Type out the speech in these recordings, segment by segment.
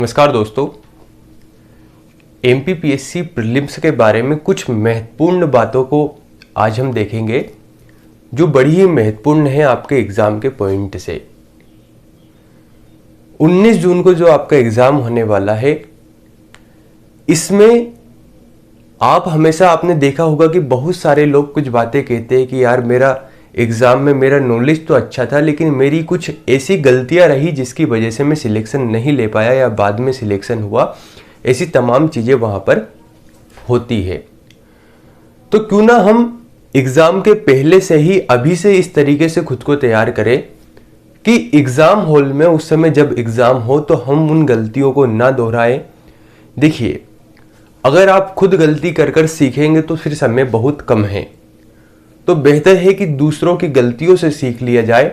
नमस्कार दोस्तों, MPPSC prelims के बारे में कुछ महत्वपूर्ण बातों को आज हम देखेंगे जो बड़ी ही महत्वपूर्ण है आपके एग्जाम के पॉइंट से। 19 जून को जो आपका एग्जाम होने वाला है, इसमें आप हमेशा आपने देखा होगा कि बहुत सारे लोग कुछ बातें कहते हैं कि यार मेरा एग्ज़ाम में मेरा नॉलेज तो अच्छा था, लेकिन मेरी कुछ ऐसी गलतियां रही जिसकी वजह से मैं सिलेक्शन नहीं ले पाया या बाद में सिलेक्शन हुआ। ऐसी तमाम चीज़ें वहाँ पर होती है। तो क्यों ना हम एग्ज़ाम के पहले से ही अभी से इस तरीके से खुद को तैयार करें कि एग्ज़ाम हॉल में उस समय जब एग्ज़ाम हो तो हम उन गलतियों को ना दोहराएं। देखिए, अगर आप खुद गलती कर कर सीखेंगे तो फिर समय बहुत कम है, तो बेहतर है कि दूसरों की गलतियों से सीख लिया जाए,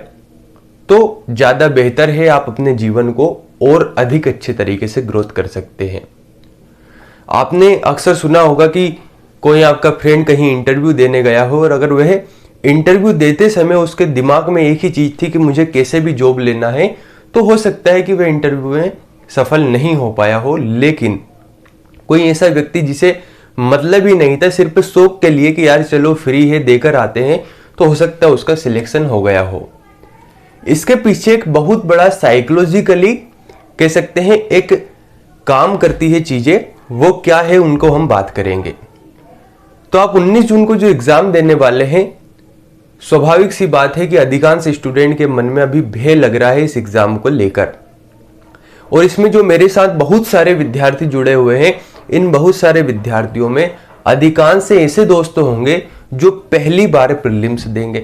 तो ज़्यादा बेहतर है। आप अपने जीवन को और अधिक अच्छे तरीके से ग्रोथ कर सकते हैं। आपने अक्सर सुना होगा कि कोई आपका फ्रेंड कहीं इंटरव्यू देने गया हो और अगर वह इंटरव्यू देते समय उसके दिमाग में एक ही चीज़ थी कि मुझे कैसे भी जॉब लेना है, तो हो सकता है कि वह इंटरव्यू में सफल नहीं हो पाया हो। लेकिन कोई ऐसा व्यक्ति जिसे मतलब ही नहीं था, सिर्फ शौक के लिए कि यार चलो फ्री है देकर आते हैं, तो हो सकता है उसका सिलेक्शन हो गया हो। इसके पीछे एक बहुत बड़ा साइकोलॉजिकली कह सकते हैं एक काम करती है चीजें, वो क्या है उनको हम बात करेंगे। तो आप 19 जून को जो एग्जाम देने वाले हैं, स्वाभाविक सी बात है कि अधिकांश स्टूडेंट के मन में अभी भय लग रहा है इस एग्जाम को लेकर। और इसमें जो मेरे साथ बहुत सारे विद्यार्थी जुड़े हुए हैं, इन बहुत सारे विद्यार्थियों में अधिकांश से ऐसे दोस्त होंगे जो पहली बार प्रीलिम्स देंगे।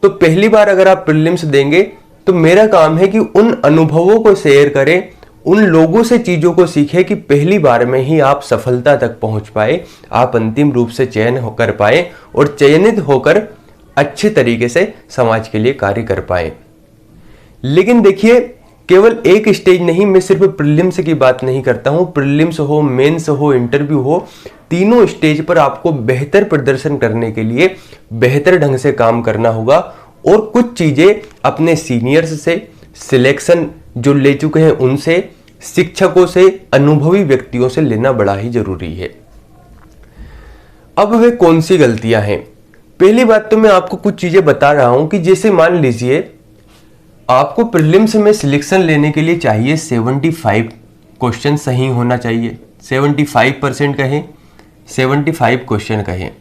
तो पहली बार अगर आप प्रीलिम्स देंगे तो मेरा काम है कि उन अनुभवों को शेयर करें, उन लोगों से चीजों को सीखें कि पहली बार में ही आप सफलता तक पहुंच पाए, आप अंतिम रूप से चयन कर पाए और चयनित होकर अच्छे तरीके से समाज के लिए कार्य कर पाए। लेकिन देखिए, केवल एक स्टेज नहीं, मैं सिर्फ प्रीलिम्स की बात नहीं करता हूं। प्रीलिम्स हो, मेंस हो, इंटरव्यू हो, तीनों स्टेज पर आपको बेहतर प्रदर्शन करने के लिए बेहतर ढंग से काम करना होगा और कुछ चीजें अपने सीनियर्स से, सिलेक्शन जो ले चुके हैं उनसे, शिक्षकों से, अनुभवी व्यक्तियों से लेना बड़ा ही जरूरी है। अब वे कौन सी गलतियां हैं? पहली बात तो मैं आपको कुछ चीजें बता रहा हूं कि जैसे मान लीजिए आपको प्रीलिम्स में सिलेक्शन लेने के लिए चाहिए 75 क्वेश्चन सही होना चाहिए। 75% कहें, 75 क्वेश्चन कहें,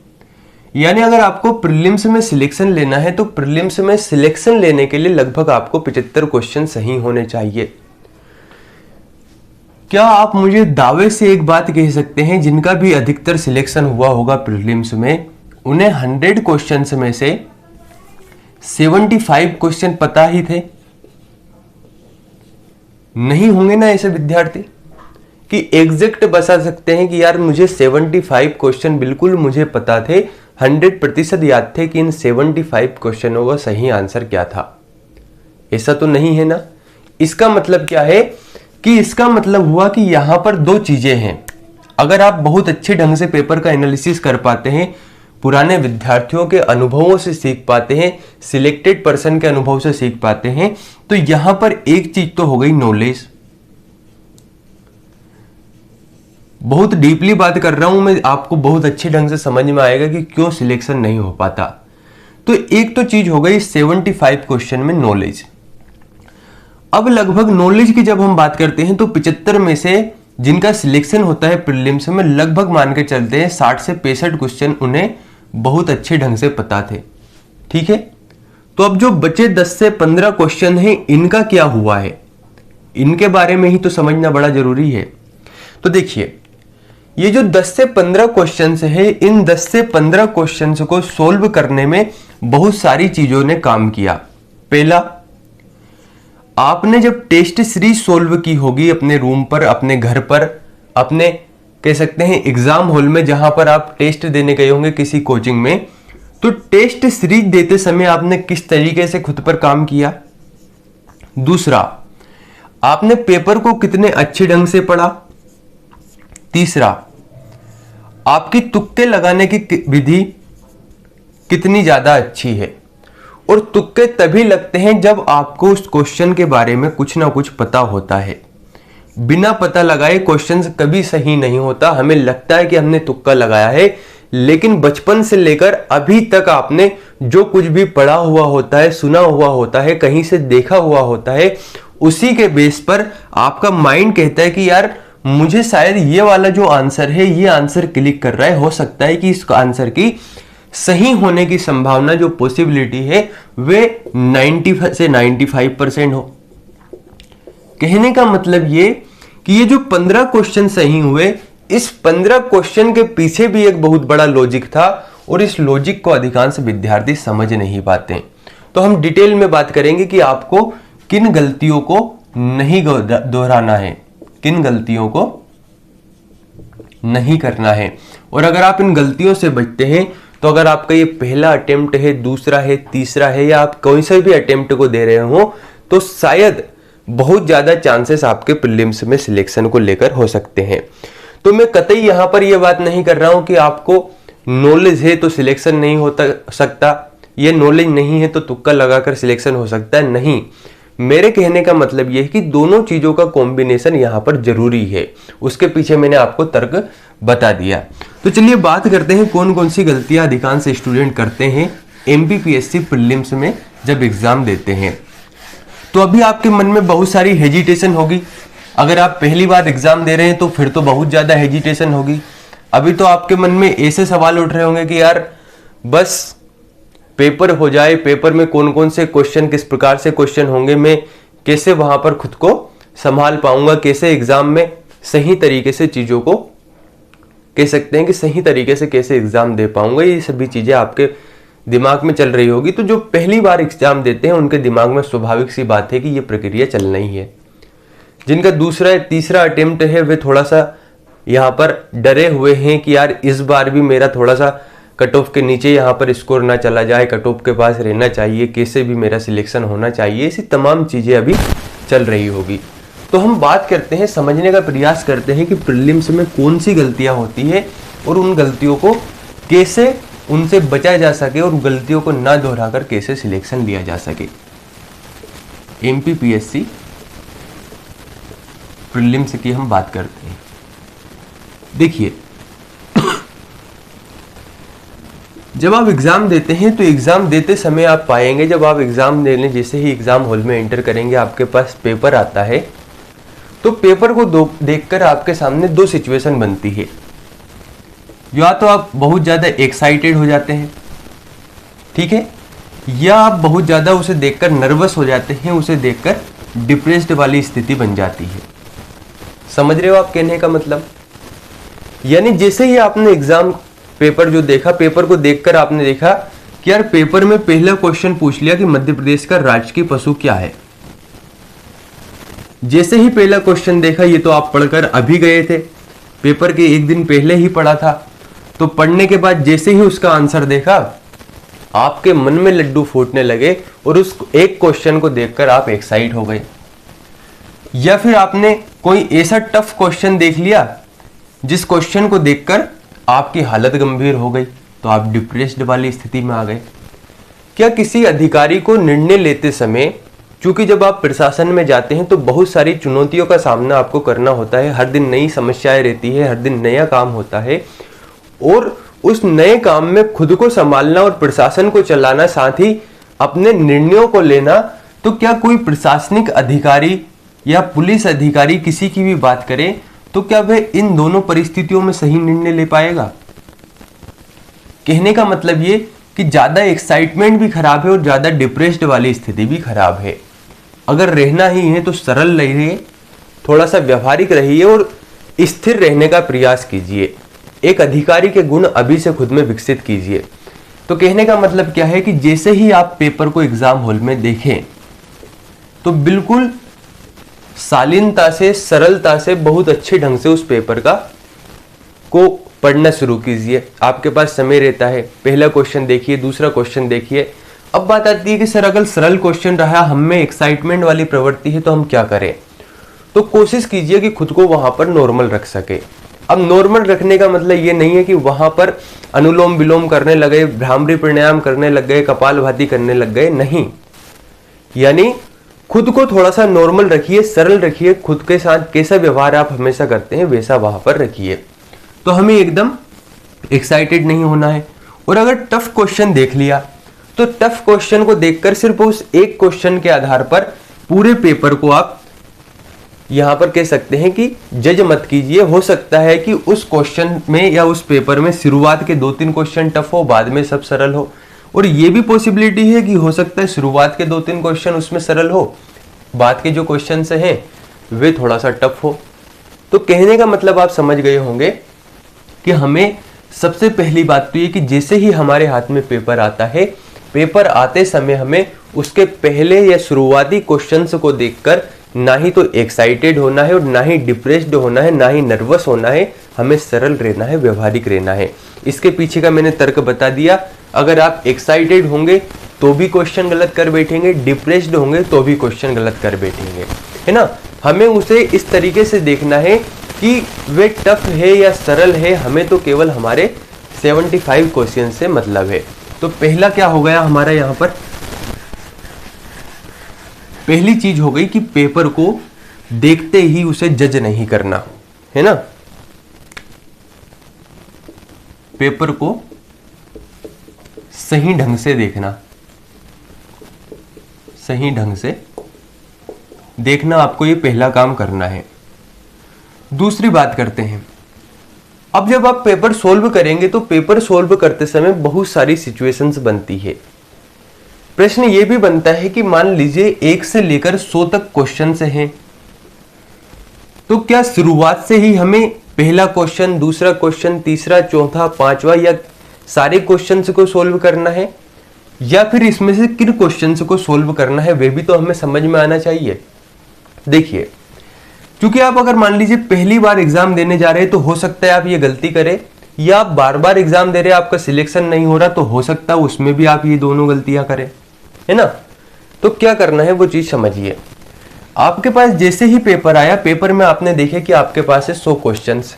यानी अगर आपको प्रीलिम्स में सिलेक्शन लेना है तो प्रीलिम्स में सिलेक्शन लेने के लिए लगभग आपको 75 क्वेश्चन सही होने चाहिए। क्या आप मुझे दावे से एक बात कह सकते हैं, जिनका भी अधिकतर सिलेक्शन हुआ होगा प्रीलिम्स में, उन्हें 100 क्वेश्चन में से 75 क्वेश्चन पता ही थे? नहीं होंगे ना ऐसे विद्यार्थी कि एग्जैक्ट बता सकते हैं कि यार मुझे 75 क्वेश्चन बिल्कुल मुझे पता थे, 100% याद थे कि इन 75 क्वेश्चनों का सही आंसर क्या था। ऐसा तो नहीं है ना। इसका मतलब क्या है कि इसका मतलब हुआ कि यहां पर दो चीजें हैं। अगर आप बहुत अच्छे ढंग से पेपर का एनालिसिस कर पाते हैं, पुराने विद्यार्थियों के अनुभवों से सीख पाते हैं, सिलेक्टेड पर्सन के अनुभव से सीख पाते हैं, तो यहां पर एक चीज तो हो गई नॉलेज। बहुत डीपली बात कर रहा हूं मैं, आपको बहुत अच्छे ढंग से समझ में आएगा कि क्यों सिलेक्शन नहीं हो पाता। तो एक तो चीज हो गई 75 क्वेश्चन में नॉलेज। अब लगभग नॉलेज की जब हम बात करते हैं तो 75 में से जिनका सिलेक्शन होता है प्रीलिम्स में, लगभग मान के चलते हैं 60 से 65 क्वेश्चन उन्हें बहुत अच्छे ढंग से पता थे। ठीक है, तो अब जो बचे 10 से 15 क्वेश्चन हैं, इनका क्या हुआ है, इनके बारे में ही तो समझना बड़ा जरूरी है। तो देखिए, ये जो 10 से 15 क्वेश्चन है, इन 10 से 15 क्वेश्चन को सोल्व करने में बहुत सारी चीजों ने काम किया। पहला, आपने जब टेस्ट सीरीज सोल्व की होगी अपने रूम पर, अपने घर पर, अपने कह सकते हैं एग्जाम हॉल में जहां पर आप टेस्ट देने गए होंगे किसी कोचिंग में, तो टेस्ट सीरीज देते समय आपने किस तरीके से खुद पर काम किया। दूसरा, आपने पेपर को कितने अच्छे ढंग से पढ़ा। तीसरा, आपकी तुक्के लगाने की विधि कितनी ज्यादा अच्छी है। और तुक्के तभी लगते हैं जब आपको उस क्वेश्चन के बारे में कुछ ना कुछ पता होता है। बिना पता लगाए क्वेश्चंस कभी सही नहीं होता। हमें लगता है कि हमने तुक्का लगाया है, लेकिन बचपन से लेकर अभी तक आपने जो कुछ भी पढ़ा हुआ होता है, सुना हुआ होता है, कहीं से देखा हुआ होता है, उसी के बेस पर आपका माइंड कहता है कि यार मुझे शायद ये वाला जो आंसर है, ये आंसर क्लिक कर रहा है। हो सकता है कि इस आंसर की सही होने की संभावना, जो पॉसिबिलिटी है, वे 90 से 95% हो। कहने का मतलब ये कि ये जो 15 क्वेश्चन सही हुए, इस 15 क्वेश्चन के पीछे भी एक बहुत बड़ा लॉजिक था, और इस लॉजिक को अधिकांश विद्यार्थी समझ नहीं पाते। तो हम डिटेल में बात करेंगे कि आपको किन गलतियों को नहीं दोहराना है, किन गलतियों को नहीं करना है। और अगर आप इन गलतियों से बचते हैं, तो अगर आपका ये पहला अटेम्प्ट है, दूसरा है, तीसरा है, या आप कोई से भी अटेम्प्ट को दे रहे हो, तो शायद बहुत ज्यादा चांसेस आपके प्रीलिम्स में सिलेक्शन को लेकर हो सकते हैं। तो मैं कतई यहां पर यह बात नहीं कर रहा हूं कि आपको नॉलेज है तो सिलेक्शन नहीं होता सकता, ये नॉलेज नहीं है तो तुक्का लगाकर सिलेक्शन हो सकता है, नहीं। मेरे कहने का मतलब यह है कि दोनों चीजों का कॉम्बिनेशन यहां पर जरूरी है। उसके पीछे मैंने आपको तर्क बता दिया। तो चलिए बात करते हैं कौन कौन सी गलतियां अधिकांश स्टूडेंट करते हैं एमपीपीएससी प्रीलिम्स में जब एग्जाम देते हैं। तो अभी आपके मन में बहुत सारी हेजिटेशन होगी। अगर आप पहली बार एग्जाम दे रहे हैं तो फिर तो बहुत ज्यादा हेजिटेशन होगी। अभी तो आपके मन में ऐसे सवाल उठ रहे होंगे कि यार बस पेपर हो जाए, पेपर में कौन कौन से क्वेश्चन, किस प्रकार से क्वेश्चन होंगे, मैं कैसे वहां पर खुद को संभाल पाऊंगा, कैसे एग्जाम में सही तरीके से चीजों को, कह सकते हैं कि सही तरीके से कैसे एग्जाम दे पाऊंगा, ये सभी चीजें आपके दिमाग में चल रही होगी। तो जो पहली बार एग्जाम देते हैं उनके दिमाग में स्वाभाविक सी बात है कि ये प्रक्रिया चलना ही है। जिनका दूसरा तीसरा अटेम्प्ट है वे थोड़ा सा यहाँ पर डरे हुए हैं कि यार इस बार भी मेरा थोड़ा सा कट ऑफ के नीचे यहाँ पर स्कोर ना चला जाए, कट ऑफ के पास रहना चाहिए, कैसे भी मेरा सिलेक्शन होना चाहिए, ऐसी तमाम चीजें अभी चल रही होगी। तो हम बात करते हैं, समझने का प्रयास करते हैं कि प्रीलिम्स में कौन सी गलतियां होती है और उन गलतियों को कैसे उनसे बचा जा सके और गलतियों को ना दोहराकर कैसे सिलेक्शन लिया जा सके। एमपीपीएससी प्रीलिम्स की हम बात करते हैं। देखिए जब आप एग्जाम देते हैं तो एग्जाम देते समय आप पाएंगे, जब आप एग्जाम देने जैसे ही एग्जाम हॉल में एंटर करेंगे आपके पास पेपर आता है, तो पेपर को देखकर आपके सामने दो सिचुएशन बनती है। या तो आप बहुत ज्यादा एक्साइटेड हो जाते हैं, ठीक है, या आप बहुत ज्यादा उसे देखकर नर्वस हो जाते हैं, उसे देखकर डिप्रेस्ड वाली स्थिति बन जाती है। समझ रहे हो आप कहने का मतलब? यानी जैसे ही आपने एग्जाम पेपर जो देखा, पेपर को देखकर आपने देखा कि यार पेपर में पहला क्वेश्चन पूछ लिया कि मध्य प्रदेश का राजकीय पशु क्या है। जैसे ही पहला क्वेश्चन देखा, ये तो आप पढ़कर अभी गए थे, पेपर के एक दिन पहले ही पढ़ा था, तो पढ़ने के बाद जैसे ही उसका आंसर देखा आपके मन में लड्डू फूटने लगे और उस एक क्वेश्चन को देखकर आप एक्साइट हो गए। या फिर आपने कोई ऐसा टफ क्वेश्चन देख लिया जिस क्वेश्चन को देखकर आपकी हालत गंभीर हो गई, तो आप डिप्रेस्ड वाली स्थिति में आ गए। क्या किसी अधिकारी को निर्णय लेते समय, क्योंकि जब आप प्रशासन में जाते हैं तो बहुत सारी चुनौतियों का सामना आपको करना होता है, हर दिन नई समस्याएं रहती है, हर दिन नया काम होता है, और उस नए काम में खुद को संभालना और प्रशासन को चलाना, साथ ही अपने निर्णयों को लेना, तो क्या कोई प्रशासनिक अधिकारी या पुलिस अधिकारी किसी की भी बात करे तो क्या वह इन दोनों परिस्थितियों में सही निर्णय ले पाएगा? कहने का मतलब ये कि ज्यादा एक्साइटमेंट भी खराब है और ज्यादा डिप्रेस्ड वाली स्थिति भी खराब है। अगर रहना ही है तो सरल रहिए, थोड़ा सा व्यवहारिक रहिए और स्थिर रहने का प्रयास कीजिए। एक अधिकारी के गुण अभी से खुद में विकसित कीजिए। तो कहने का मतलब क्या है कि जैसे ही आप पेपर को एग्जाम हॉल में देखें तो बिल्कुल शालीनता से, सरलता से, बहुत अच्छे ढंग से उस पेपर को पढ़ना शुरू कीजिए। आपके पास समय रहता है, पहला क्वेश्चन देखिए, दूसरा क्वेश्चन देखिए। अब बात आती है कि सर अगर सरल क्वेश्चन रहा, हम में एक्साइटमेंट वाली प्रवृत्ति है, तो हम क्या करें? तो कोशिश कीजिए कि खुद को वहां पर नॉर्मल रख सके। अब नॉर्मल रखने का मतलब ये नहीं है कि वहां पर अनुलोम विलोम करने लगे, भ्रामरी प्राणायाम करने लग गए, कपालभाति करने लग गए, नहीं। यानी खुद को थोड़ा सा नॉर्मल रखिए, सरल रखिए, खुद के साथ कैसा व्यवहार आप हमेशा करते हैं वैसा वहां पर रखिए। तो हमें एकदम एक्साइटेड नहीं होना है। और अगर टफ क्वेश्चन देख लिया तो टफ क्वेश्चन को देखकर सिर्फ उस एक क्वेश्चन के आधार पर पूरे पेपर को आप यहां पर कह सकते हैं कि जज मत कीजिए। हो सकता है कि उस क्वेश्चन में या उस पेपर में शुरुआत के 2-3 क्वेश्चन टफ हो, बाद में सब सरल हो। और ये भी पॉसिबिलिटी है कि हो सकता है शुरुआत के 2-3 क्वेश्चन उसमें सरल हो, बाद के जो क्वेश्चन हैं वे थोड़ा सा टफ हो। तो कहने का मतलब आप समझ गए होंगे कि हमें सबसे पहली बात तो ये कि जैसे ही हमारे हाथ में पेपर आता है, पेपर आते समय हमें उसके पहले या शुरुआती क्वेश्चंस को देखकर ना ही तो एक्साइटेड होना है और ना ही डिप्रेस्ड होना है, ना ही नर्वस होना है। हमें सरल रहना है, व्यवहारिक रहना है। इसके पीछे का मैंने तर्क बता दिया। अगर आप एक्साइटेड होंगे तो भी क्वेश्चन गलत कर बैठेंगे, डिप्रेस्ड होंगे तो भी क्वेश्चन गलत कर बैठेंगे, है ना। हमें उसे इस तरीके से देखना है कि वे टफ है या सरल है, हमें तो केवल हमारे 75 क्वेश्चन से मतलब है। तो पहला क्या हो गया हमारा यहाँ पर, पहली चीज हो गई कि पेपर को देखते ही उसे जज नहीं करना, है ना। पेपर को सही ढंग से देखना, सही ढंग से देखना, आपको ये पहला काम करना है। दूसरी बात करते हैं, अब जब आप पेपर सोल्व करेंगे तो पेपर सोल्व करते समय बहुत सारी सिचुएशंस बनती है। प्रश्न ये भी बनता है कि मान लीजिए 1 से लेकर 100 तक क्वेश्चन हैं, तो क्या शुरुआत से ही हमें पहला क्वेश्चन, दूसरा क्वेश्चन, तीसरा, चौथा, पांचवा या सारे क्वेश्चंस को सोल्व करना है, या फिर इसमें से किन क्वेश्चंस को सोल्व करना है वे भी तो हमें समझ में आना चाहिए। देखिए, क्योंकि आप अगर मान लीजिए पहली बार एग्जाम देने जा रहे हैं तो हो सकता है आप ये गलती करें, या आप बार बार एग्जाम दे रहे हैं, आपका सिलेक्शन नहीं हो रहा तो हो सकता है उसमें भी आप ये दोनों गलतियां करें, है ना। तो क्या करना है वो चीज समझिए। आपके पास जैसे ही पेपर आया, पेपर में आपने देखे कि आपके पास है 100 क्वेश्चंस।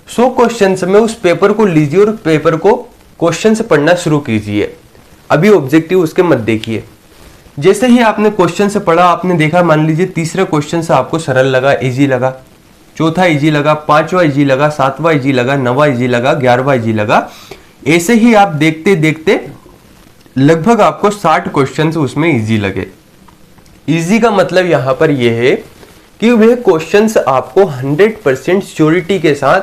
100 क्वेश्चंस में उस पेपर को लीजिए और पेपर को क्वेश्चंस पढ़ना शुरू कीजिए। अभी ऑब्जेक्टिव उसके मत देखिए। जैसे ही आपने क्वेश्चन से पढ़ा, आपने देखा मान लीजिए तीसरा क्वेश्चन से आपको सरल लगा, इजी लगा, चौथा इजी लगा, पांचवा इजी लगा, सातवां इजी लगा, नौवां इजी लगा, 11वां इजी लगा। ऐसे ही आप देखते देखते लगभग आपको 60 क्वेश्चन उसमें इजी लगे। इजी का मतलब यहां पर यह है कि वह क्वेश्चंस आपको 100% श्योरिटी के साथ,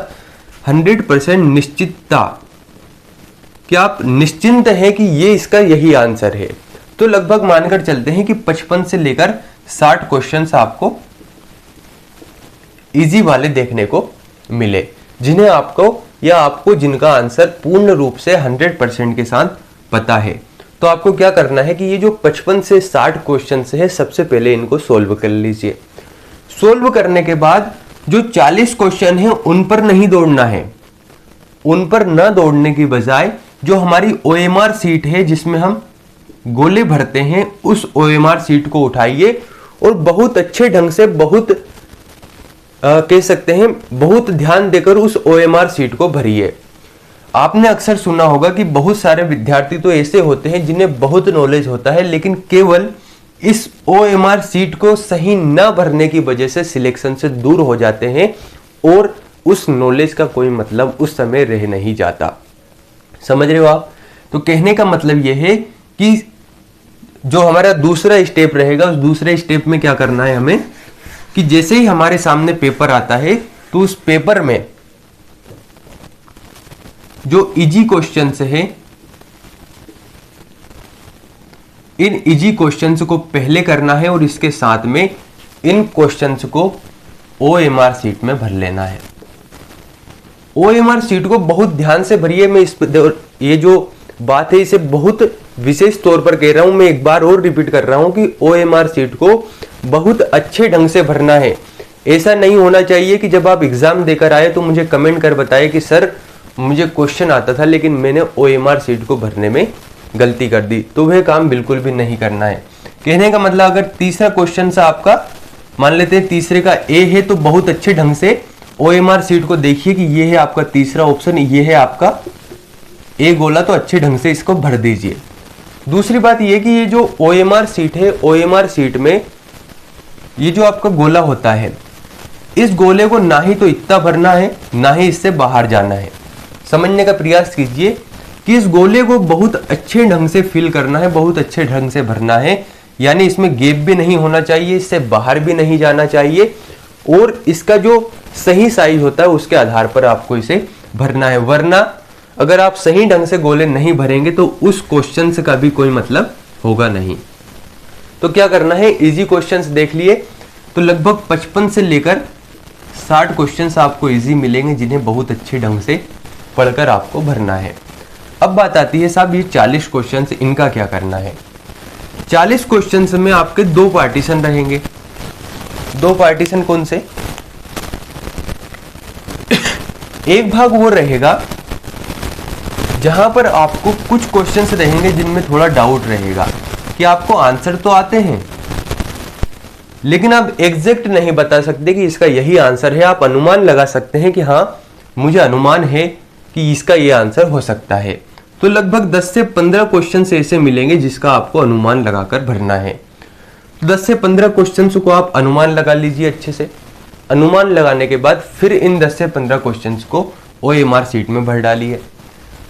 100% निश्चितता कि आप निश्चिंत हैं कि ये इसका यही आंसर है। तो लगभग मानकर चलते हैं कि 55 से लेकर 60 क्वेश्चंस आपको इजी वाले देखने को मिले, जिन्हें आपको या आपको जिनका आंसर पूर्ण रूप से 100% के साथ पता है। तो आपको क्या करना है कि ये जो 55 से 60 क्वेश्चंस है, सबसे पहले इनको सोल्व कर लीजिए। सोल्व करने के बाद जो 40 क्वेश्चन है उन पर नहीं दौड़ना है। उन पर न दौड़ने की बजाय जो हमारी OMR सीट है जिसमें हम गोले भरते हैं, उस OMR सीट को उठाइए और बहुत अच्छे ढंग से, बहुत कह सकते हैं बहुत ध्यान देकर उस OMR सीट को भरिए। आपने अक्सर सुना होगा कि बहुत सारे विद्यार्थी तो ऐसे होते हैं जिन्हें बहुत नॉलेज होता है, लेकिन केवल इस OMR सीट को सही न भरने की वजह से सिलेक्शन से दूर हो जाते हैं और उस नॉलेज का कोई मतलब उस समय रह नहीं जाता। समझ रहे हो आप। तो कहने का मतलब यह है कि जो हमारा दूसरा स्टेप रहेगा, उस दूसरे स्टेप में क्या करना है हमें कि जैसे ही हमारे सामने पेपर आता है तो उस पेपर में जो इजी क्वेश्चंस है, इन इजी क्वेश्चंस को पहले करना है और इसके साथ में इन क्वेश्चंस को OMR सीट में भर लेना है। OMR सीट को बहुत ध्यान से भरिए। मैं ये जो बात है इसे बहुत विशेष तौर पर कह रहा हूं, मैं एक बार और रिपीट कर रहा हूं कि OMR सीट को बहुत अच्छे ढंग से भरना है। ऐसा नहीं होना चाहिए कि जब आप एग्जाम देकर आए तो मुझे कमेंट कर बताए कि सर मुझे क्वेश्चन आता था लेकिन मैंने OMR सीट को भरने में गलती कर दी। तो वह काम बिल्कुल भी नहीं करना है। कहने का मतलब अगर तीसरा क्वेश्चन से आपका मान लेते हैं तीसरे का A है तो बहुत अच्छे ढंग से OMR सीट को देखिए कि ये है आपका तीसरा ऑप्शन, ये है आपका A गोला, तो अच्छे ढंग से इसको भर दीजिए। दूसरी बात ये कि ये जो OMR सीट है, OMR सीट में ये जो आपका गोला होता है, इस गोले को ना ही तो इतना भरना है ना ही इससे बाहर जाना है। समझने का प्रयास कीजिए कि इस गोले को बहुत अच्छे ढंग से फिल करना है, बहुत अच्छे ढंग से भरना है, यानी इसमें गैप भी नहीं होना चाहिए, इससे बाहर भी नहीं जाना चाहिए, और इसका जो सही साइज होता है उसके आधार पर आपको इसे भरना है। वरना अगर आप सही ढंग से गोले नहीं भरेंगे तो उस क्वेश्चन का भी कोई मतलब होगा नहीं। तो क्या करना है, इजी क्वेश्चंस देख लिए तो लगभग 55 से लेकर 60 क्वेश्चंस आपको इजी मिलेंगे, जिन्हें बहुत अच्छे ढंग से पढ़कर आपको भरना है। अब बात आती है साहब ये 40 क्वेश्चंस, इनका क्या करना है। 40 क्वेश्चंस में आपके 2 पार्टीशन रहेंगे। 2 पार्टीशन कौन से? एक भाग वो रहेगा जहां पर आपको कुछ क्वेश्चंस रहेंगे जिनमें थोड़ा डाउट रहेगा कि आपको आंसर तो आते हैं लेकिन आप एग्जैक्ट नहीं बता सकते कि इसका यही आंसर है। आप अनुमान लगा सकते हैं कि हाँ मुझे अनुमान है कि इसका ये आंसर हो सकता है। तो लगभग 10 से 15 क्वेश्चन ऐसे मिलेंगे जिसका आपको अनुमान लगाकर भरना है। 10 से 15 क्वेश्चन को आप अनुमान लगा लीजिए अच्छे से। अनुमान लगाने के बाद फिर इन 10 से 15 क्वेश्चन को OMR सीट में भर डालिए।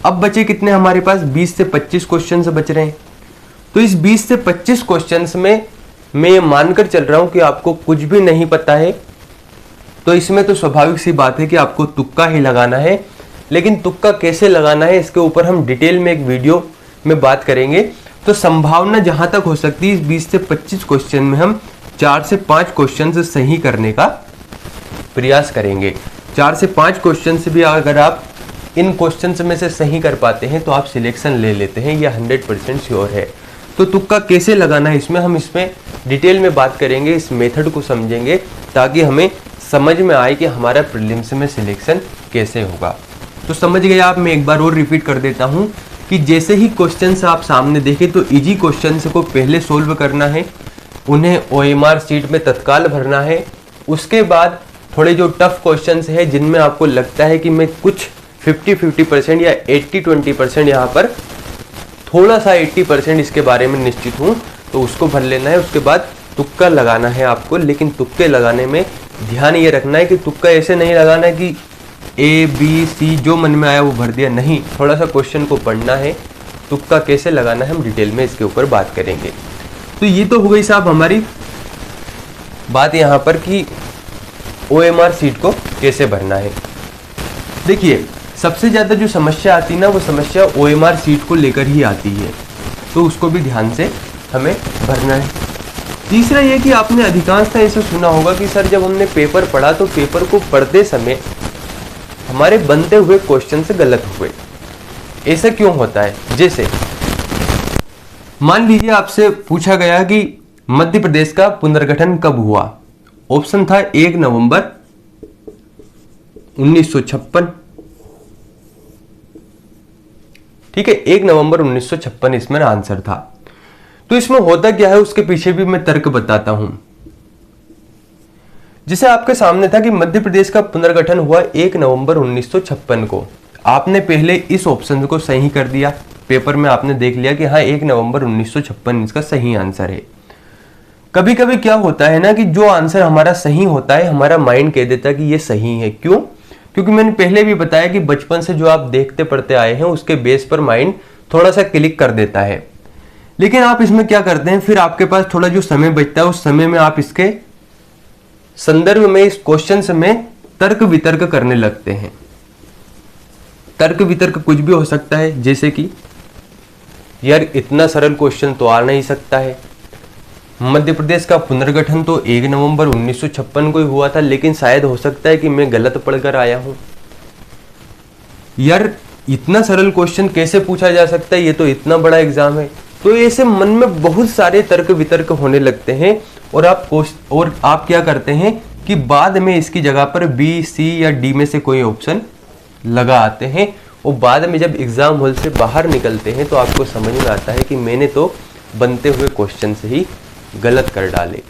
अब बचे कितने हमारे पास? 20 से 25 क्वेश्चन बच रहे हैं। तो इस 20 से 25 क्वेश्चन में मैं ये मानकर चल रहा हूं कि आपको कुछ भी नहीं पता है, तो इसमें तो स्वाभाविक सी बात है कि आपको तुक्का ही लगाना है। लेकिन तुक्का कैसे लगाना है इसके ऊपर हम डिटेल में एक वीडियो में बात करेंगे। तो संभावना जहां तक हो सकती है इस 20 से 25 क्वेश्चन में हम 4 से 5 क्वेश्चन सही करने का प्रयास करेंगे। 4 से 5 क्वेश्चन भी अगर आप इन क्वेश्चंस में से सही कर पाते हैं तो आप सिलेक्शन ले लेते हैं, यह 100% श्योर है। तो तुक्का कैसे लगाना है इसमें डिटेल में बात करेंगे, इस मेथड को समझेंगे ताकि हमें समझ में आए कि हमारा प्रीलिम्स में सिलेक्शन कैसे होगा। तो समझ गए आप। मैं एक बार और रिपीट कर देता हूं कि जैसे ही क्वेश्चंस आप सामने देखें तो इजी क्वेश्चंस को पहले सोल्व करना है, उन्हें OMR सीट में तत्काल भरना है। उसके बाद थोड़े जो टफ क्वेश्चंस है जिनमें आपको लगता है कि मैं कुछ 50-50% या 80-20% यहाँ पर थोड़ा सा 80% इसके बारे में निश्चित हूँ, तो उसको भर लेना है। उसके बाद तुक्का लगाना है आपको, लेकिन तुक्के लगाने में ध्यान ये रखना है कि तुक्का ऐसे नहीं लगाना है कि A, B, C जो मन में आया वो भर दिया, नहीं, थोड़ा सा क्वेश्चन को पढ़ना है। तुक्का कैसे लगाना है हम डिटेल में इसके ऊपर बात करेंगे। तो ये तो हो गई साहब हमारी बात यहाँ पर कि OMR सीट को कैसे भरना है। देखिए सबसे ज़्यादा जो समस्या आती है ना, वो समस्या OMR सीट को लेकर ही आती है, तो उसको भी ध्यान से हमें भरना है। तीसरा ये कि आपने अधिकांशतः ऐसे सुना होगा कि सर जब हमने पेपर पढ़ा तो पेपर को पढ़ते समय हमारे बनते हुए क्वेश्चन गलत हुए। ऐसा क्यों होता है? जैसे मान लीजिए आपसे पूछा गया कि मध्य प्रदेश का पुनर्गठन कब हुआ। ऑप्शन था 1 नवंबर 1956। ठीक है, 1 नवंबर 1956 इसमें आंसर था। तो इसमें होता क्या है उसके पीछे भी मैं तर्क बताता हूं। जिसे आपके सामने था कि मध्य प्रदेश का पुनर्गठन हुआ 1 नवंबर 1956 को। आपने पहले इस ऑप्शन को सही कर दिया, पेपर में आपने देख लिया कि हाँ 1 नवंबर 1956 इसका सही आंसर है। कभी कभी क्या होता है ना कि जो आंसर हमारा सही होता है हमारा माइंड कह देता है कि ये सही है। क्यों? क्योंकि मैंने पहले भी बताया कि बचपन से जो आप देखते पढ़ते आए हैं उसके बेस पर माइंड थोड़ा सा क्लिक कर देता है। लेकिन आप इसमें क्या करते हैं, फिर आपके पास थोड़ा जो समय बचता है उस समय में आप इसके संदर्भ में इस क्वेश्चन में तर्क वितर्क करने लगते हैं। तर्क वितर्क कुछ भी हो सकता है, जैसे कि यार इतना सरल क्वेश्चन तो आ नहीं सकता है, मध्य प्रदेश का पुनर्गठन तो 1 नवंबर 1956 को ही हुआ था, लेकिन शायद हो सकता है कि मैं गलत पढ़कर आया हूं। यार इतना सरल क्वेश्चन कैसे पूछा जा सकता है, ये तो इतना बड़ा एग्जाम है। तो ऐसे मन में बहुत सारे तर्क वितर्क होने लगते हैं और आप क्या करते हैं कि बाद में इसकी जगह पर B, C या D में से कोई ऑप्शन लगा आते हैं और बाद में जब एग्जाम हॉल से बाहर निकलते हैं तो आपको समझ में आता है कि मैंने तो बनते हुए क्वेश्चन से ही गलत कर डाले।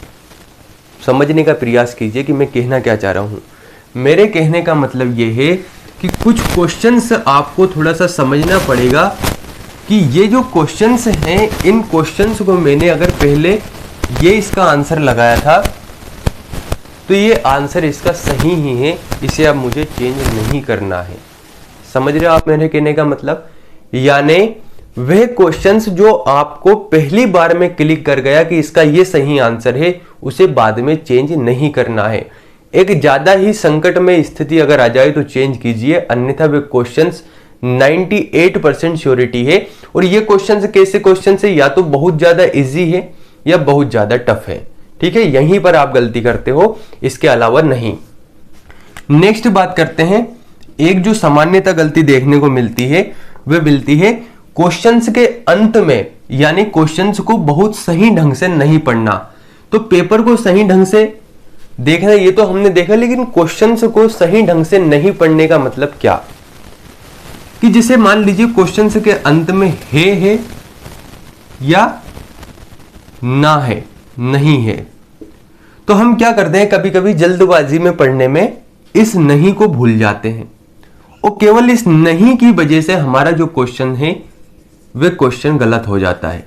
समझने का प्रयास कीजिए कि मैं कहना क्या चाह रहा हूँ। मेरे कहने का मतलब ये है कि कुछ क्वेश्चंस आपको थोड़ा सा समझना पड़ेगा कि ये जो क्वेश्चंस हैं, इन क्वेश्चंस को मैंने अगर पहले ये इसका आंसर लगाया था तो ये आंसर इसका सही ही है, इसे अब मुझे चेंज नहीं करना है। समझ रहे हो आप मेरे कहने का मतलब? यानी वह क्वेश्चंस जो आपको पहली बार में क्लिक कर गया कि इसका ये सही आंसर है, उसे बाद में चेंज नहीं करना है। एक ज्यादा ही संकट में स्थिति अगर आ जाए तो चेंज कीजिए, अन्यथा वे क्वेश्चंस 98% श्योरिटी है। और ये क्वेश्चंस कैसे क्वेश्चन है, या तो बहुत ज्यादा इजी है या बहुत ज्यादा टफ है। ठीक है, यहीं पर आप गलती करते हो, इसके अलावा नहीं। नेक्स्ट बात करते हैं, एक जो सामान्यतः गलती देखने को मिलती है वह मिलती है क्वेश्चंस के अंत में, यानी क्वेश्चंस को बहुत सही ढंग से नहीं पढ़ना। तो पेपर को सही ढंग से देखना ये तो हमने देखा, लेकिन क्वेश्चंस को सही ढंग से नहीं पढ़ने का मतलब क्या? कि जिसे मान लीजिए क्वेश्चंस के अंत में है या ना है, नहीं है, तो हम क्या करते हैं, कभी कभी जल्दबाजी में पढ़ने में इस नहीं को भूल जाते हैं, और केवल इस नहीं की वजह से हमारा जो क्वेश्चन है वह क्वेश्चन गलत हो जाता है।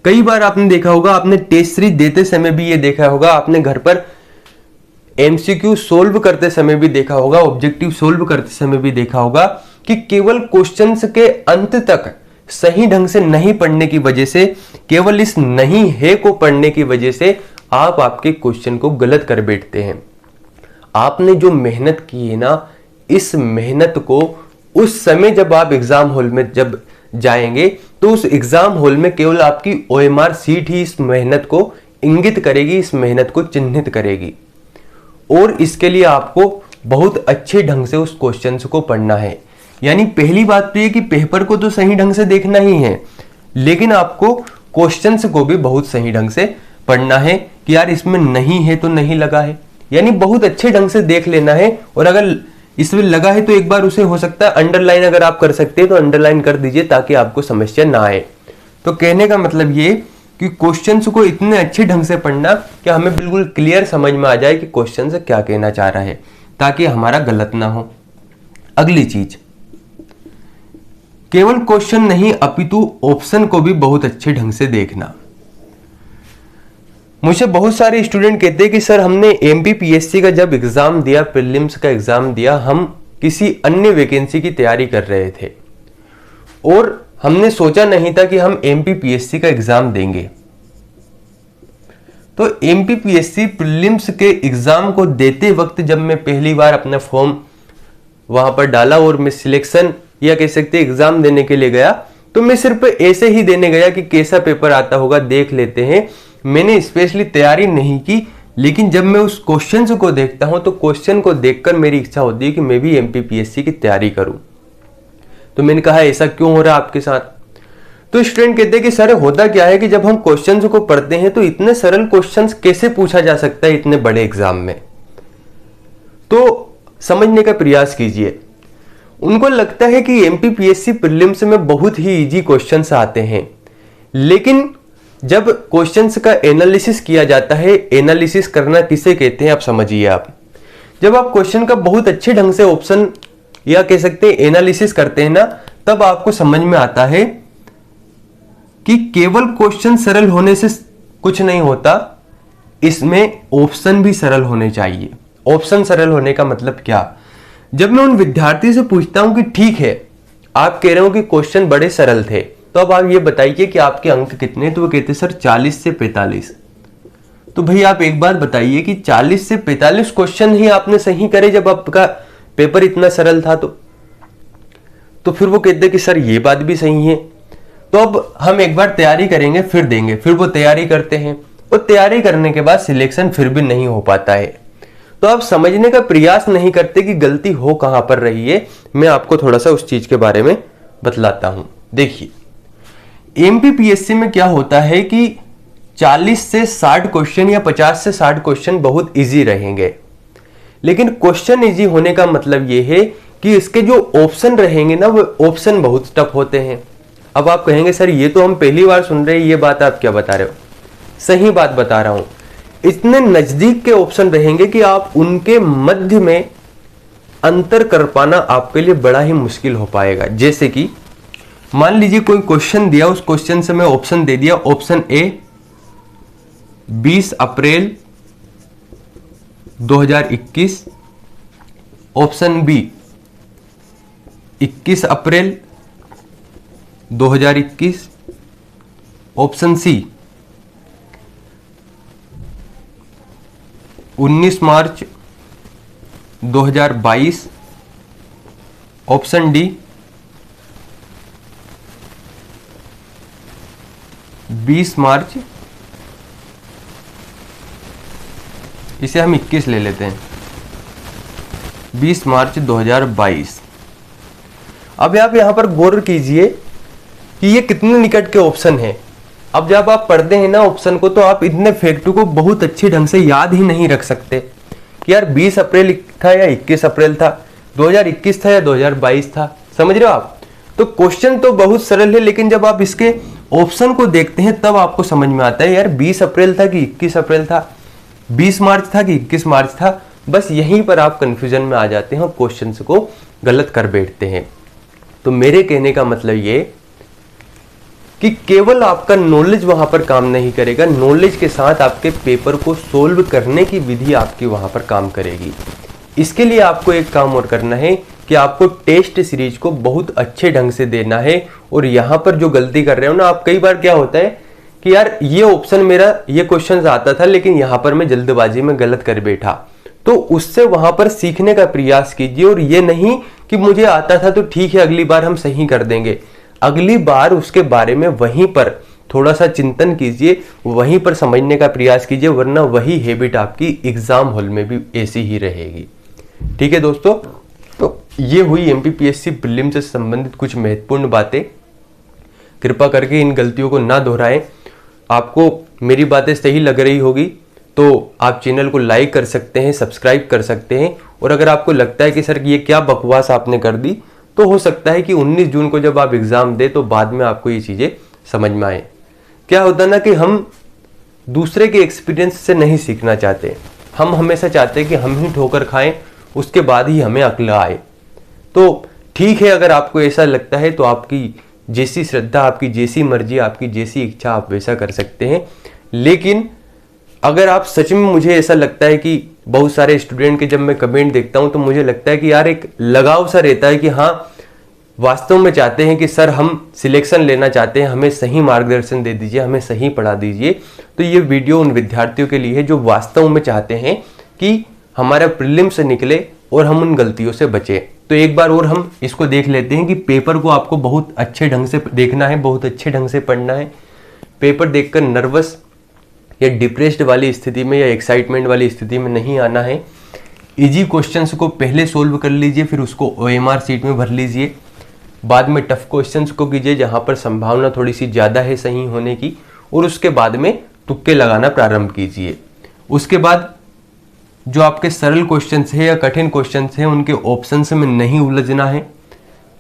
कई बार आपने देखा होगा, आपने टेस्ट सीरीज देते समय भी ये देखा होगा, आपने घर पर एमसीक्यू सोल्व करते समय भी देखा होगा, ऑब्जेक्टिव सोल्व करते समय भी देखा होगा कि केवल क्वेश्चंस के अंत तक सही ढंग से नहीं पढ़ने की वजह से, केवल इस नहीं है को पढ़ने की वजह से आप आपके क्वेश्चन को गलत कर बैठते हैं। आपने जो मेहनत की है ना, इस मेहनत को उस समय जब आप एग्जाम हॉल में जब जाएंगे तो उस एग्जाम हॉल में केवल आपकी ओएमआर सीट ही इस मेहनत को इंगित करेगी, इस मेहनत को चिन्हित करेगी। और इसके लिए आपको बहुत अच्छे ढंग से उस क्वेश्चन को पढ़ना है। यानी पहली बात तो ये कि पेपर को तो सही ढंग से देखना ही है, लेकिन आपको क्वेश्चंस को भी बहुत सही ढंग से पढ़ना है कि यार इसमें नहीं है तो नहीं लगा है, यानी बहुत अच्छे ढंग से देख लेना है। और अगर इसमें लगा है तो एक बार उसे हो सकता है अंडरलाइन अगर आप कर सकते हैं तो अंडरलाइन कर दीजिए, ताकि आपको समस्या ना आए। तो कहने का मतलब ये कि क्वेश्चंस को इतने अच्छे ढंग से पढ़ना कि हमें बिल्कुल क्लियर समझ में आ जाए कि क्वेश्चन से क्या कहना चाह रहा है, ताकि हमारा गलत ना हो। अगली चीज, केवल क्वेश्चन नहीं अपितु ऑप्शन को भी बहुत अच्छे ढंग से देखना। मुझे बहुत सारे स्टूडेंट कहते हैं कि सर हमने एमपीपीएससी का जब एग्जाम दिया, प्रीलिम्स का एग्जाम दिया, हम किसी अन्य वैकेंसी की तैयारी कर रहे थे और हमने सोचा नहीं था कि हम एमपीपीएससी का एग्जाम देंगे। तो एमपीपीएससी प्रीलिम्स के एग्जाम को देते वक्त जब मैं पहली बार अपना फॉर्म वहां पर डाला और मैं सिलेक्शन या कह सकते एग्जाम देने के लिए गया, तो मैं सिर्फ ऐसे ही देने गया कि कैसा पेपर आता होगा देख लेते हैं। मैंने स्पेशली तैयारी नहीं की, लेकिन जब मैं उस क्वेश्चन को देखता हूं तो क्वेश्चन को देखकर मेरी इच्छा होती है कि मैं भी एमपीपीएससी की तैयारी करूं। तो मैंने कहा ऐसा क्यों हो रहा है आपके साथ? तो स्टूडेंट कहते हैं कि सर होता क्या है कि जब हम क्वेश्चंस को पढ़ते हैं तो इतने सरल क्वेश्चंस कैसे पूछा जा सकता है इतने बड़े एग्जाम में? तो समझने का प्रयास कीजिए। उनको लगता है कि एमपीपीएससी प्रीलिम्स में बहुत ही इजी क्वेश्चंस आते हैं, लेकिन जब क्वेश्चंस का एनालिसिस किया जाता है, एनालिसिस करना किसे कहते हैं आप समझिए। आप जब आप क्वेश्चन का बहुत अच्छे ढंग से ऑप्शन या कह सकते हैं एनालिसिस करते हैं ना, तब आपको समझ में आता है कि केवल क्वेश्चन सरल होने से कुछ नहीं होता, इसमें ऑप्शन भी सरल होने चाहिए। ऑप्शन सरल होने का मतलब क्या? जब मैं उन विद्यार्थी से पूछता हूं कि ठीक है आप कह रहे हो कि क्वेश्चन बड़े सरल थे, तो अब आप ये बताइए कि आपके अंक कितने? तो वो कहते सर 40 से 45। तो भाई आप एक बार बताइए कि 40 से 45 क्वेश्चन ही आपने सही करे जब आपका पेपर इतना सरल था। तो फिर वो कहते कि सर ये बात भी सही है, तो अब हम एक बार तैयारी करेंगे फिर देंगे। फिर वो तैयारी करते हैं और तैयारी करने के बाद सिलेक्शन फिर भी नहीं हो पाता है। तो आप समझने का प्रयास नहीं करते कि गलती हो कहां पर रही है। मैं आपको थोड़ा सा उस चीज के बारे में बतलाता हूं। देखिए एमपीपीएससी में क्या होता है कि 40 से 60 क्वेश्चन या 50 से 60 क्वेश्चन बहुत इजी रहेंगे, लेकिन क्वेश्चन इजी होने का मतलब यह है कि इसके जो ऑप्शन रहेंगे ना, वो ऑप्शन बहुत टफ होते हैं। अब आप कहेंगे सर ये तो हम पहली बार सुन रहे हैं, ये बात आप क्या बता रहे हो? सही बात बता रहा हूं। इतने नजदीक के ऑप्शन रहेंगे कि आप उनके मध्य में अंतर कर पाना आपके लिए बड़ा ही मुश्किल हो पाएगा। जैसे कि मान लीजिए कोई क्वेश्चन दिया, उस क्वेश्चन से मैं ऑप्शन दे दिया, option A 20 April 2021, option B 21 April 2021, option C 19 March 2022, option D 20 March, इसे हम 21 ले लेते हैं, 20 मार्च 2022। अब आप यहां पर गौर कीजिए कि ये कितने निकट के ऑप्शन हैं। अब जब आप पढ़ते हैं ना ऑप्शन को, तो आप इतने फैक्ट को बहुत अच्छे ढंग से याद ही नहीं रख सकते कि यार 20 अप्रैल था या 21 अप्रैल था, 2021 था या 2022 था। समझ रहे हो आप? तो क्वेश्चन तो बहुत सरल है, लेकिन जब आप इसके ऑप्शन को देखते हैं तब आपको समझ में आता है यार 20 अप्रैल था कि 21 अप्रैल था, 20 मार्च था कि 21 मार्च था। बस यहीं पर आप कंफ्यूजन में आ जाते हैं और क्वेश्चन को गलत कर बैठते हैं। तो मेरे कहने का मतलब ये कि केवल आपका नॉलेज वहां पर काम नहीं करेगा, नॉलेज के साथ आपके पेपर को सोल्व करने की विधि आपकी वहां पर काम करेगी। इसके लिए आपको एक काम और करना है कि आपको टेस्ट सीरीज को बहुत अच्छे ढंग से देना है। और यहां पर जो गलती कर रहे हो ना आप, कई बार क्या होता है कि यार ये ऑप्शन मेरा ये क्वेश्चन आता था, लेकिन यहां पर मैं जल्दबाजी में गलत कर बैठा, तो उससे वहां पर सीखने का प्रयास कीजिए। और ये नहीं कि मुझे आता था तो ठीक है अगली बार हम सही कर देंगे, अगली बार उसके बारे में वहीं पर थोड़ा सा चिंतन कीजिए, वहीं पर समझने का प्रयास कीजिए, वरना वही हैबिट आपकी एग्जाम हॉल में भी ऐसी ही रहेगी। ठीक है दोस्तों, तो ये हुई एमपीपीएससी प्रीलिम से संबंधित कुछ महत्वपूर्ण बातें। कृपा करके इन गलतियों को ना दोहराएं। आपको मेरी बातें सही लग रही होगी तो आप चैनल को लाइक कर सकते हैं, सब्सक्राइब कर सकते हैं। और अगर आपको लगता है कि सर ये क्या बकवास आपने कर दी, तो हो सकता है कि 19 जून को जब आप एग्जाम दे तो बाद में आपको ये चीजें समझ में आए। क्या होता है ना कि हम दूसरे के एक्सपीरियंस से नहीं सीखना चाहते, हम हमेशा चाहते हैं कि हम ही ठोकर खाएं, उसके बाद ही हमें अक्ल आए। तो ठीक है, अगर आपको ऐसा लगता है तो आपकी जैसी श्रद्धा, आपकी जैसी मर्जी, आपकी जैसी इच्छा, आप वैसा कर सकते हैं। लेकिन अगर आप सच में, मुझे ऐसा लगता है कि बहुत सारे स्टूडेंट के जब मैं कमेंट देखता हूं तो मुझे लगता है कि यार एक लगाव सा रहता है कि हाँ वास्तव में चाहते हैं कि सर हम सिलेक्शन लेना चाहते हैं, हमें सही मार्गदर्शन दे दीजिए, हमें सही पढ़ा दीजिए। तो ये वीडियो उन विद्यार्थियों के लिए है जो वास्तव में चाहते हैं कि हमारा प्रीलिम से निकले और हम उन गलतियों से बचे। तो एक बार और हम इसको देख लेते हैं कि पेपर को आपको बहुत अच्छे ढंग से देखना है, बहुत अच्छे ढंग से पढ़ना है। पेपर देखकर नर्वस या डिप्रेस्ड वाली स्थिति में या एक्साइटमेंट वाली स्थिति में नहीं आना है। इजी क्वेश्चंस को पहले सोल्व कर लीजिए, फिर उसको ओएमआर शीट में भर लीजिए। बाद में टफ क्वेश्चंस को कीजिए जहां पर संभावना थोड़ी सी ज़्यादा है सही होने की, और उसके बाद में तुक्के लगाना प्रारंभ कीजिए। उसके बाद जो आपके सरल क्वेश्चंस है या कठिन क्वेश्चंस हैं उनके ऑप्शंस में नहीं उलझना है।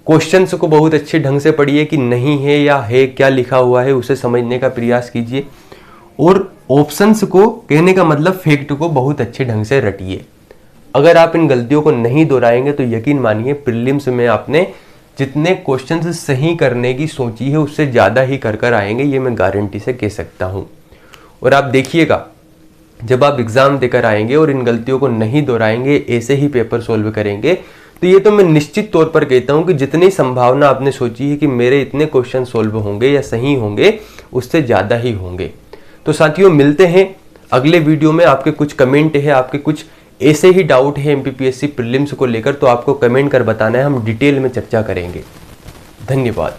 क्वेश्चंस को बहुत अच्छे ढंग से पढ़िए कि नहीं है या है क्या लिखा हुआ है उसे समझने का प्रयास कीजिए। और ऑप्शंस को, कहने का मतलब फैक्ट को बहुत अच्छे ढंग से रटिए। अगर आप इन गलतियों को नहीं दोहराएंगे तो यकीन मानिए प्रीलिम्स में आपने जितने क्वेश्चंस सही करने की सोची है उससे ज़्यादा ही कर आएंगे, ये मैं गारंटी से कह सकता हूँ। और आप देखिएगा जब आप एग्जाम देकर आएंगे और इन गलतियों को नहीं दोहराएंगे, ऐसे ही पेपर सोल्व करेंगे, तो ये तो मैं निश्चित तौर पर कहता हूँ कि जितनी संभावना आपने सोची है कि मेरे इतने क्वेश्चन सोल्व होंगे या सही होंगे, उससे ज़्यादा ही होंगे। तो साथियों मिलते हैं अगले वीडियो में। आपके कुछ कमेंट है, आपके कुछ ऐसे ही डाउट है एमपीपीएससी प्रीलिम्स को लेकर, तो आपको कमेंट कर बताना है, हम डिटेल में चर्चा करेंगे। धन्यवाद।